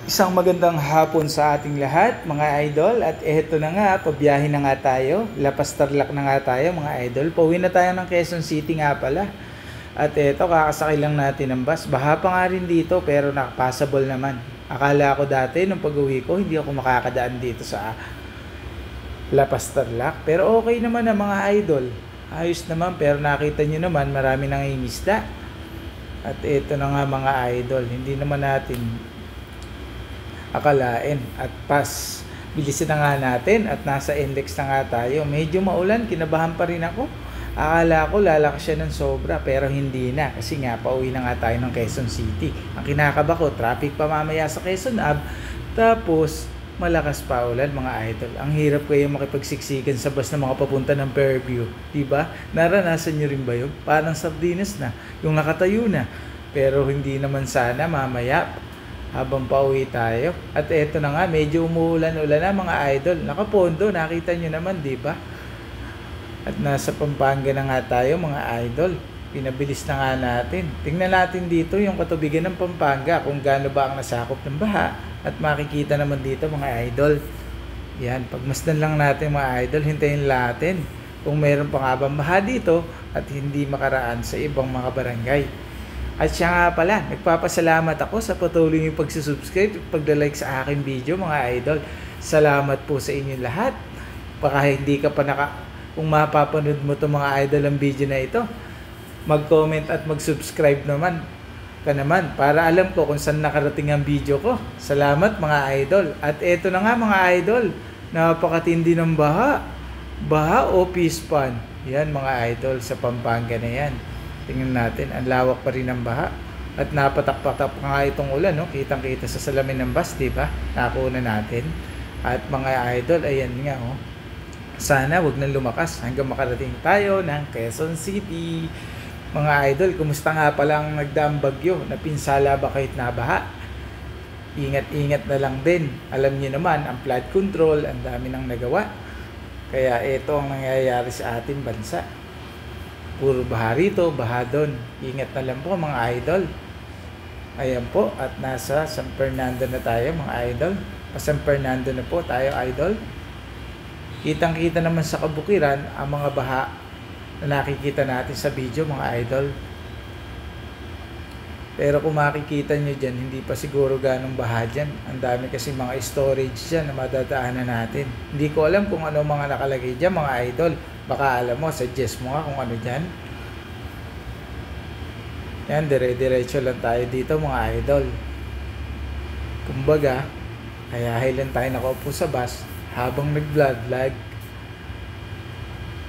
Isang magandang hapon sa ating lahat, mga idol. At eto na nga, pabiyahe na nga tayo. Lapas Tarlac na nga tayo, mga idol. Pauwi na tayo ng Quezon City nga pala. At eto, kakasakay lang natin ng bus. Baha pa nga rin dito, pero passable naman. Akala ko dati, nung pag-uwi ko, hindi ako makakadaan dito sa Lapas Tarlac. Pero okay naman ang mga idol. Ayos naman, pero nakita nyo naman, marami nangingisda. At eto na nga mga idol, hindi naman natin akalain at bilisin na nga natin at nasa index na nga tayo. Medyo maulan, kinabahan pa rin ako. Akala ko lalakas siya ng sobra pero hindi na kasi nga pauwi na nga tayo ng Quezon City. Ang kinakaba ko, traffic pa mamaya sa Quezon Ave, tapos malakas pa ulan, mga idol. Ang hirap kayo makipagsiksikan sa bus na mga papunta ng Fairview, diba? Naranasan nyo rin ba yun? Parang sardinas na, yung nakatayo na. Pero hindi naman sana mamaya habang pauwi tayo. At eto na nga, medyo umuulan-ulan na mga idol. Nakapondo, nakita nyo naman, di ba? At nasa Pampanga na nga tayo mga idol. Pinabilis na nga natin. Tingnan natin dito yung katubigan ng Pampanga kung gaano ba ang nasakop ng baha. At makikita naman dito mga idol. Yan, pagmasdan lang natin mga idol, hintayin natin kung meron pa nga bang baha dito at hindi makaraan sa ibang mga barangay. At siya nga pala, nagpapasalamat ako sa patuloy yung pagsusubscribe at pagla-like sa aking video mga idol. Salamat po sa inyo lahat. Baka hindi ka pa kung mapapanood mo to mga idol ang video na ito, mag-comment at mag-subscribe naman para alam ko kung saan nakarating ang video ko. Salamat mga idol. At eto na nga mga idol, napakatindi ng baha o pispan. Yan mga idol, sa Pampanga na yan. Tingnan natin, ang lawak pa rin ng baha. At napatak-patak nga itong ulan, no? Kitang-kita sa salamin ng bus, di ba? Nakuha natin. At mga idol, ayan nga, oh. Sana wag nang lumakas hanggang makarating tayo ng Quezon City. Mga idol, kumusta nga palang nagdaang bagyo? Napinsala ba kahit nabaha? Ingat-ingat na lang din. Alam niyo naman, ang flood control, ang dami nang nagawa. Kaya ito ang nangyayari sa ating bansa. Puro baha rito, baha doon. Ingat na lang po mga idol. Ayan po, at nasa San Fernando na tayo mga idol. San Fernando na po tayo idol. Kitang-kita naman sa kabukiran ang mga baha na nakikita natin sa video mga idol. Pero kung makikita nyo dyan, hindi pa siguro ganong baha dyan. Ang dami kasi mga storage dyan na madadaanan natin. Hindi ko alam kung ano mga nakalagay dyan mga idol. Baka alam mo, suggest mo nga kung ano dyan. Yan, dire-diretso lang tayo dito mga idol. Kumbaga, hayahay lang tayo nakaupo sa bus habang nag-vlog.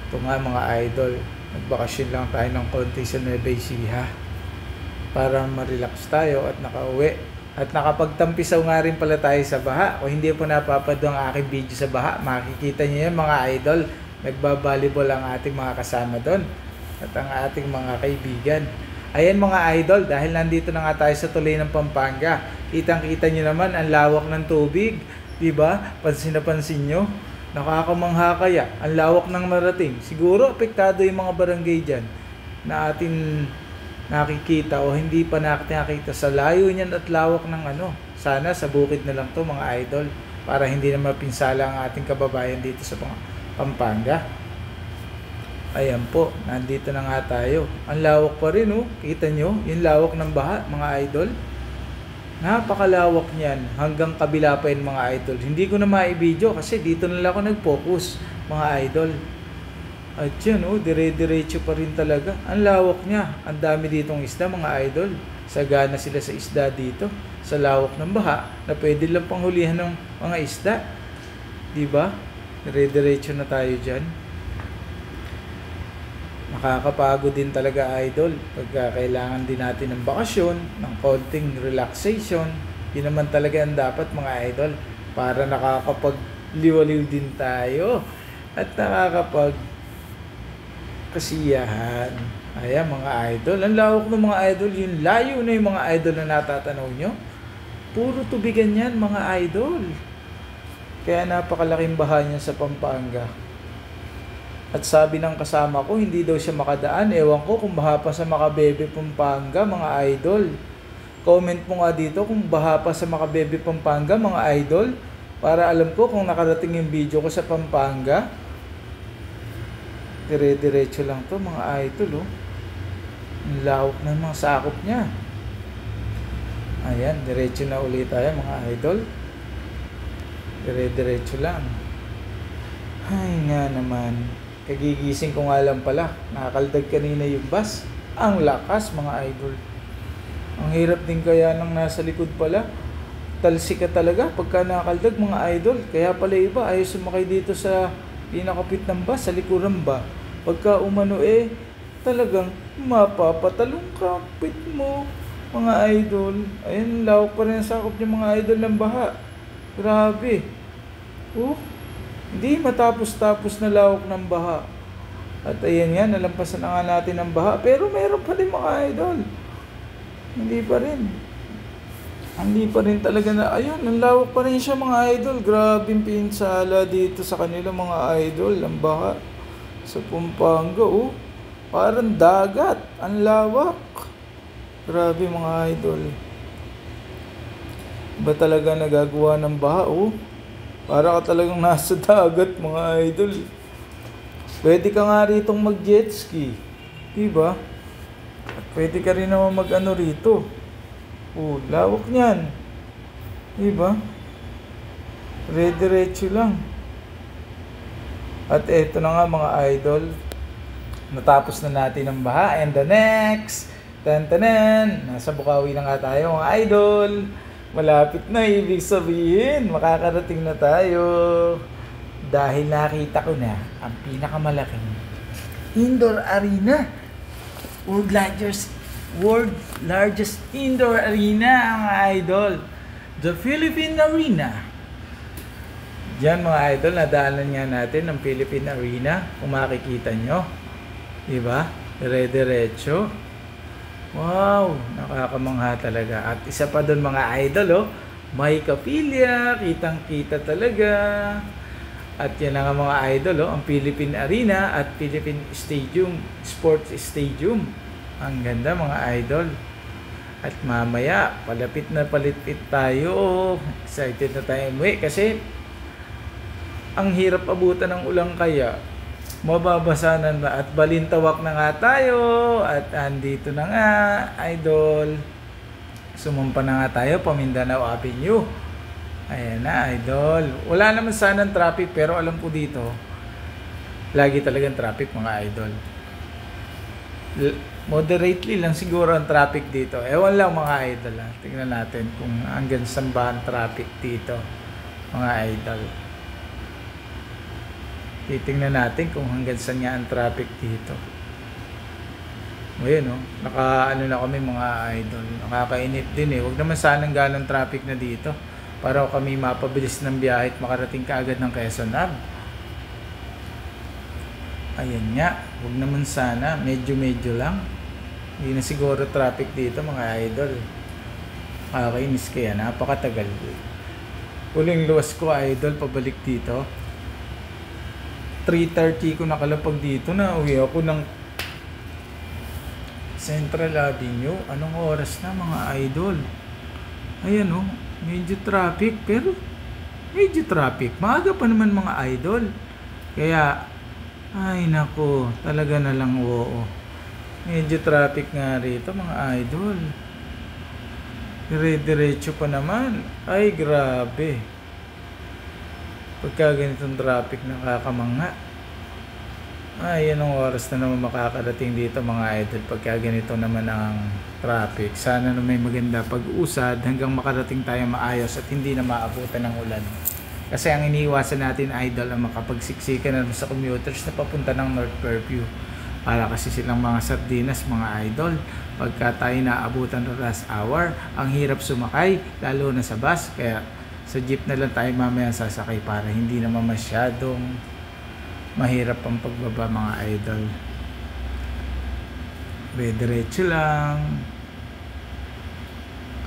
Ito nga mga idol, nagbakasyon lang tayo ng konti sa Nueva Ecija para ma-relax tayo at nakauwi. At nakapagtampisaw nga rin pala tayo sa baha. Kung hindi po napapanood ang aking video sa baha, makikita nyo yan mga idol. Nagbabalibol ang ating mga kasama doon at ang ating mga kaibigan. Ayan mga idol, dahil nandito na nga tayo sa tulay ng Pampanga, kitang-kita nyo naman ang lawak ng tubig, diba? Pansin na pansin nyo, nakakamangha kaya ang lawak ng narating. Siguro apektado yung mga barangay dyan na atin nakikita o hindi pa nakikita sa layo niyan at lawak ng ano. Sana sa bukid na lang to mga idol para hindi na mapinsala ang ating kababayan dito sa Pampanga. Ayan po, nandito na nga tayo. Ang lawak pa rin, oh. Kita nyo, yung lawak ng baha, mga idol. Napakalawak niyan. Hanggang kabila pa yun, mga idol. Hindi ko na maibidyo kasi dito na lang ako nag-focus, mga idol. At yun, oh, dire-diretso pa rin talaga. Ang lawak niya. Ang dami ditong isda, mga idol. Sagana sila sa isda dito. Sa lawak ng baha, na pwede lang panghulihan ng mga isda. Diba? Dire-diretso na tayo dyan. Makakapagod din talaga idol pagka kailangan din natin ng bakasyon, ng konting relaxation. Yun naman talaga ang dapat mga idol para nakakapagliwaliw din tayo at nakakapag kasiyahan. Ayan mga idol, ang lawak ng mga idol, yung layo na yung mga idol na natatanaw nyo. Puro tubigan yan mga idol. Kaya napakalaking baha niya sa Pampanga. At sabi ng kasama ko, hindi daw siya makadaan. Ewan ko kung baha pa sa Makabebe, Pampanga, mga idol. Comment mo nga dito kung baha pa sa Macabebe, Pampanga, mga idol. Para alam ko kung nakarating yung video ko sa Pampanga. Dire-diretso lang to mga idol, oh. Ang lawak na yung mga sakop niya. Ayan, diretso na ulit tayo mga idol. Dire-diretso lang. Ay nga naman. Kagigising ko nga lang pala. Nakakaldag kanina yung bus. Ang lakas mga idol. Ang hirap din kaya nang nasa likod pala. Talsik ka talaga pagka nakakaldag mga idol. Kaya pala iba ayaw sumakay dito sa pinakapit ng bus, sa likuran ba. Pagka umano talagang mapapatalong ka pit mo mga idol. Ayun, lawak pa rin ang sakop niya mga idol ng baha. Grabe. Hindi matapos-tapos na lawak ng baha. At ayan nga, nalampasan na nga natin ang baha. Pero meron pa din mga idol. Hindi pa rin talaga na, ayun, ang lawak pa rin siya mga idol. Grabe yung pinsala dito sa kanila mga idol. Ang baha sa Pampanga, parang dagat. Ang lawak. Grabe mga idol. Iba talaga nagagawa ng baha, Para ka talagang nasa dagat mga idol. Pwede ka nga ritong mag-jet ski. Diba? At pwede ka rin naman mag-ano rito. Lawak niyan. Diba? Diretso lang. At eto na nga mga idol. Natapos na natin ang baha. And the next, nasa Bukawi na nga tayo mga idol. Malapit na, ibig sabihin, makakarating na tayo. Dahil nakita ko na ang pinakamalaking indoor arena. World largest indoor arena, mga idol. The Philippine Arena. Diyan mga idol, nadaanan nga natin ang Philippine Arena. Kung makikita nyo. Diba? Dire-diretso. Wow, nakakamangha talaga. At isa pa doon mga idol, may kapilya, kitang-kita talaga. At yan nga mga idol, ang Philippine Arena at Philippine Stadium, Sports Stadium. Ang ganda mga idol. At mamaya, palapit tayo. Excited na tayo umuwi kasi ang hirap abutan ng ulang kaya mababasa na at balintawak na nga tayo. At andito na nga, idol. Sumumpa na nga tayo, Mindanao Avenue. Ayan na, idol. Wala naman sanang traffic, pero alam ko dito, lagi talagang traffic mga idol. Moderately lang siguro ang traffic dito. Ewan lang mga idol. Tingnan natin kung hanggang saan ba ang traffic dito mga idol. Titingnan natin kung hanggang saan nga ang traffic dito. Ngayon, naka-ano na kami mga idol. Nakakainit din Huwag naman sanang ganong traffic na dito para kami mapabilis ng biyahe at makarating kaagad ng Quezon Ave. Ayan nga, huwag naman sana, medyo lang. Hindi na siguro traffic dito mga idol. Kakainis kaya, napakatagal. Huling luwas ko idol, pabalik dito. 3:30 ko nakalapag dito, na uwi ako ng Central Avenue. Anong oras na mga idol? Ayan medyo traffic, pero medyo traffic. Maaga pa naman mga idol. Kaya, ay nako, talaga na lang medyo traffic nga rito mga idol. Dire-diretso pa naman. Ay grabe. Pagka ganitong traffic, nakakamangha. Ay, anong oras na naman makakarating dito mga idol pagka ganito naman ang traffic. Sana na may maganda pag-usad hanggang makarating tayo maayos at hindi na maabutan ng ulan. Kasi ang iniiwasan natin idol ang makapagsiksikan na sa commuters na papunta ng North Fairview. Para kasi silang mga sardinas mga idol. Pagka tayo naabutan ng rush hour, ang hirap sumakay lalo na sa bus. Kaya sa jeep na lang tayo mamaya sasakay para hindi naman masyadong mahirap ang pagbaba mga idol. Diretso lang.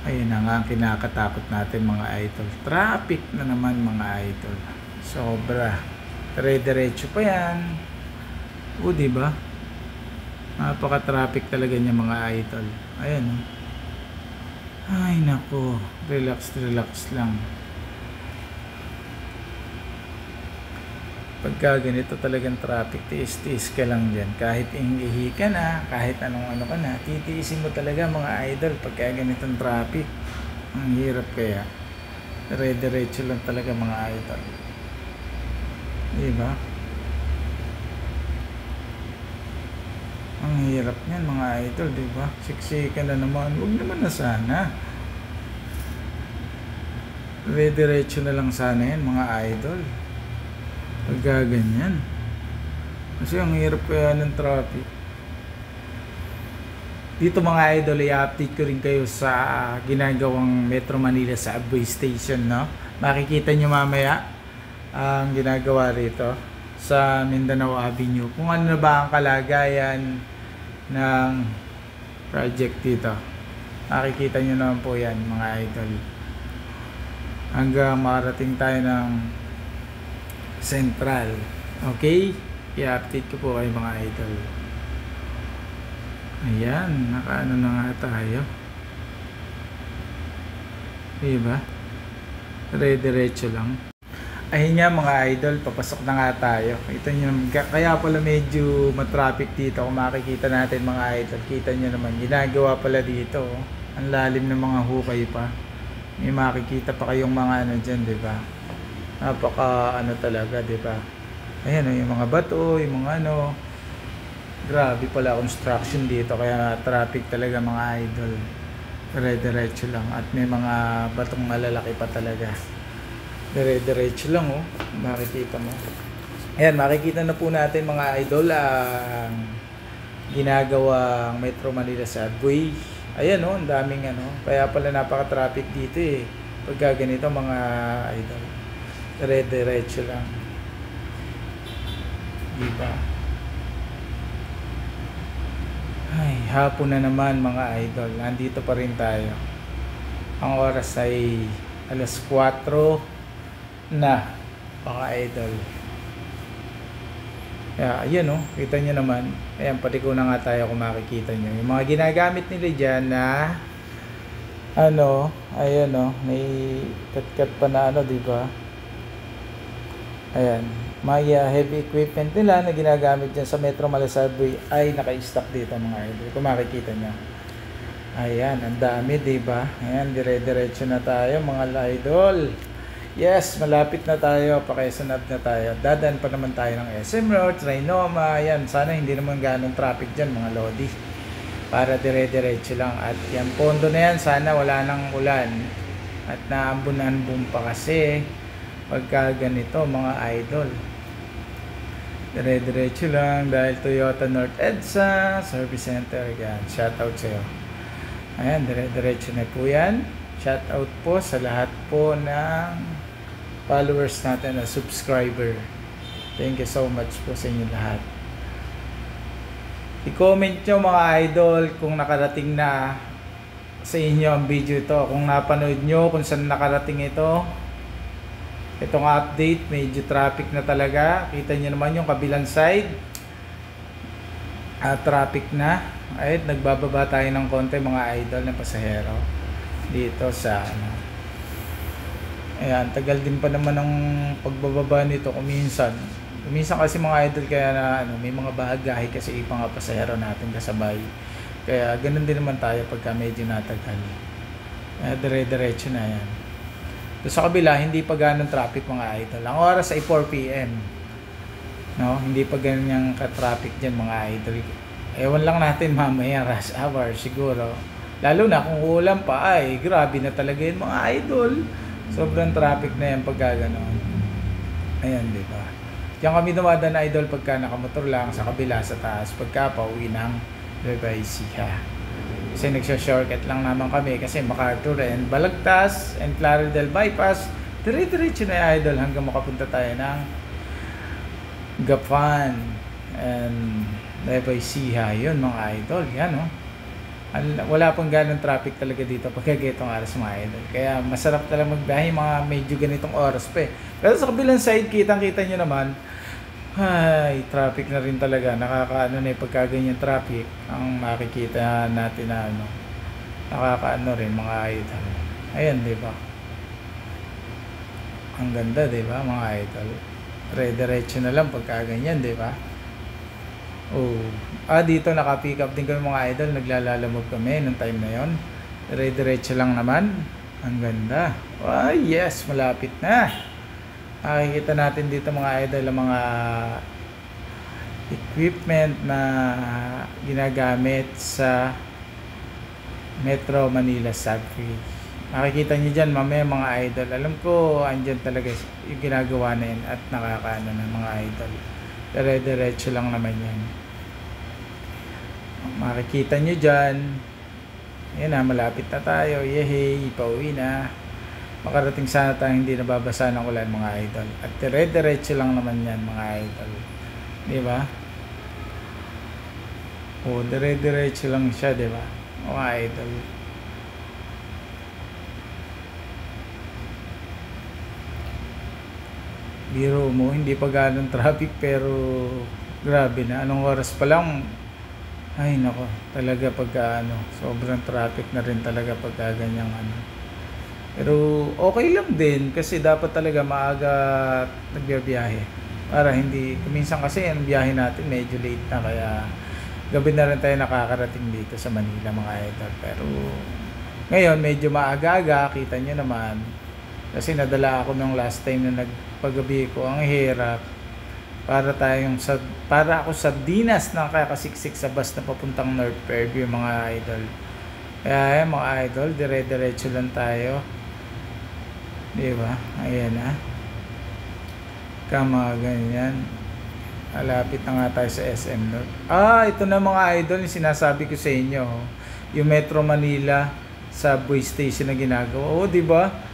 Ayun na nga ang kinakatakot natin mga idol. Traffic na naman mga idol. Sobra. Diretso pa yan. Diba? Napaka-traffic talaga niya mga idol. Ayan Ay nako, relax relax lang. Pagka ganito talagang traffic, tiis-tiis ka lang dyan. Kahit ihi ka na, kahit anong ano ka na, titiisin mo talaga mga idol pagka ganitong traffic. Ang hirap kaya. Dire-diretso lang talaga mga idol. Diba? Ang hirap niyan mga idol, diba? Siksikan na naman. Huwag naman na sana. Dire-diretso na lang sana yan mga idol. Pagka ganyan. Kasi ang hirap kaya ng traffic. Dito mga idol, i-update ko rin kayo sa ginagawang Metro Manila sa Abboy Station, no? Makikita nyo mamaya ang ginagawa rito sa Mindanao Avenue. Kung ano na ba ang kalagayan ng project dito. Makikita nyo naman po yan mga idol. Hanggang makarating tayo ng Central. Okay? I-update ko po kayo mga idol. Ayan, nakaano na nga tayo. Diba? Dire-diretso lang. Ayun nga mga idol, papasok na nga tayo. Ito nyo, kaya pala medyo matraffic dito. Kung makikita natin mga idol, kita nyo naman, ginagawa pala dito. Ang lalim ng mga hukay pa. May makikita pa kayong mga ano dyan, diba? Napaka ano talaga, diba? Ayan o, yung mga bato, yung mga ano. Grabe pala construction dito, kaya traffic talaga mga idol. Dire-diretso lang at may mga batong malalaki pa talaga. Dire-diretso lang oh, makikita mo. Ayan, makikita na po natin mga idol ang ginagawang Metro Manila sa Abboy. Ayan oh, ang daming ano, kaya pala napaka-traffic dito eh. Pagka ganito mga idol. Dire-diretso lang. Diba? Ay, hapon na naman mga idol. Nandito pa rin tayo. Ang oras ay alas 4 na mga idol. Kaya ayan oh, kita nyo naman. Ayan, pati ko na nga tayo kung makikita nyo. Yung mga ginagamit nila dyan na ano, ayan oh, may cut-cut pa na ano, diba? Ayan, may heavy equipment nila na ginagamit dyan sa Metro Manila ay naka-stock dito mga idol. Kung makikita nyo. Ayan, ang dami, diba? Ayan, dire-diretso na tayo mga idol. Yes, malapit na tayo. Pakisunod na tayo. Dadaan pa naman tayo ng SM Road, Trinoma. Ayan, sana hindi naman ganong traffic dyan mga lodi. Para dire-diretso lang. At yan, pondo na yan. Sana wala nang ulan. At naambun-ambun pa kasi pagka ganito mga idol. Dire-diretso lang dahil Toyota North EDSA Service Center. Yan, shoutout sa'yo. Ayan, dire-diretso na po yan. Shoutout po sa lahat po ng followers natin na subscriber. Thank you so much po sa inyo lahat. I-comment nyo mga idol kung nakarating na sa inyo ang video ito. Kung napanood nyo kung saan nakarating ito. Itong update, medyo traffic na talaga. Kita nyo naman yung kabilang side. Traffic na. Ay, nagbababa tayo ng konti mga idol na pasahero. Dito sa ano. Ayan, tagal din pa naman ng pagbababa nito kuminsan. Kuminsan kasi mga idol kaya na ano, may mga bahagahe kasi ibang mga pasahero natin kasabay. Kaya ganun din naman tayo pagka medyo natagal. Dire-diretso na yan. So, sa kabila, hindi pa ganun traffic mga idol. Ang oras ay 4 PM. No? Hindi pa ganyan ka-traffic dyan mga idol. Ewan lang natin mamaya rush hour siguro. Lalo na kung ulan pa ay grabe na talaga yun mga idol. Sobrang traffic na yan pagka gano'n. Ayan, di ba? Diyan kami dumadaan na idol pagka nakamotor lang sa kabila sa taas. Pagka pauwi ng Nueva Ecija. Kasi nagsha-shortcut lang naman kami kasi MacArthur and Balagtas and Claridel Bypass. Dire-diretso na idol hanggang makapunta tayo ng Gapan and Nueva Ecija. Yun mga idol. Yan o. Wala pang ganong traffic talaga dito pagka ganitong oras mga idol. Kaya masarap talaga magbiyahe mga medyo ganitong oras pa eh. Pero sa kabilang side, kitang-kita nyo naman, ay, traffic na rin talaga. Nakakaano na eh, pagka ganyan traffic, ang makikita natin na ano, Nakakaano rin mga idol. Ayan, di ba? Ang ganda, di ba mga idol? Diretso na lang pagka ganyan, di ba? Oh. Dito naka-pick up din kami mga idol. Naglalalamog kami nung time na yon. Diretso lang naman. Ang ganda. Yes, malapit na. Makikita natin dito mga idol ang mga equipment na ginagamit sa Metro Manila Subway. Makikita nyo dyan mamaya mga idol. Alam ko andyan talaga yung ginagawa na yan at nakakaano na mga idol. Diretso lang naman yan. Makikita nyo dyan. Ayan na, malapit na tayo. Yehey, pauwi na. Makarating sana tayo hindi nababasa ng ulan mga idol. At diretso lang naman yan mga idol. Diba? Diretso lang siya, diba? Mga idol. Biro mo, hindi pa ganun traffic pero grabe na. Anong oras pa lang? Ay nako, talaga pagka sobrang traffic na rin talaga pagka ganyang Pero okay lang din kasi dapat talaga maaga nagbiyahe para hindi, minsan kasi ang biyahe natin medyo late na kaya gabi na rin tayo nakakarating dito sa Manila mga idol. Pero ngayon medyo maaga-aga, kita nyo naman kasi nadala ako nung last time na nagpagabi ko. Ang hirap para ako sa dinas na kakasiksik sa bus na papuntang North Fairview mga idol. Kaya mga idol, diretso lang tayo. Diba? Ayan na. Kama ganyan. Malapit na nga tayo sa SM North. Ito na mga idol yung sinasabi ko sa inyo. Yung Metro Manila Subway Station na ginagawa. Diba?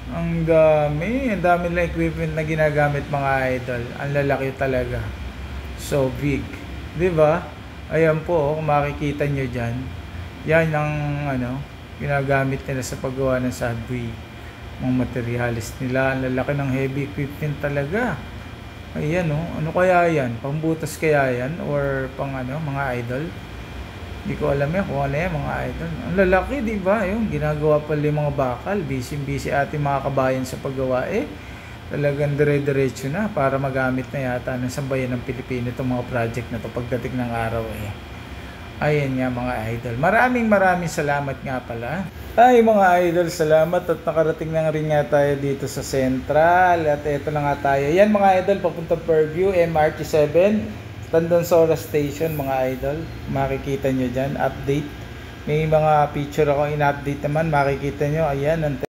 Ang dami lang equipment na ginagamit mga idol. Ang lalaki talaga. So big. Diba? Ayan po, kung makikita nyo dyan. Yan ang ginagamit nila sa paggawa ng subway. Mga materialis nila. Ang lalaki ng heavy equipment talaga. Ayan ano kaya yan? Pambutas kaya yan? Or pang mga idol? Hindi ko alam yan kung ano yan mga idol. Ang lalaki, diba? Yung ginagawa pala yung mga bakal. Busy ating mga kabayan sa paggawa. Talagang diretso na para magamit na yata ng sambayan ng Pilipino itong mga project na to pagdating ng araw Ayan nga mga idol. Maraming salamat nga pala. Mga idol, salamat at nakarating na rin nga tayo dito sa Central. At eto na nga tayo. Yan mga idol, papuntang Fairview, MRT 7, Tandansora Station mga idol. Makikita nyo dyan, update. May mga picture ako in-update naman, makikita nyo. Ayan,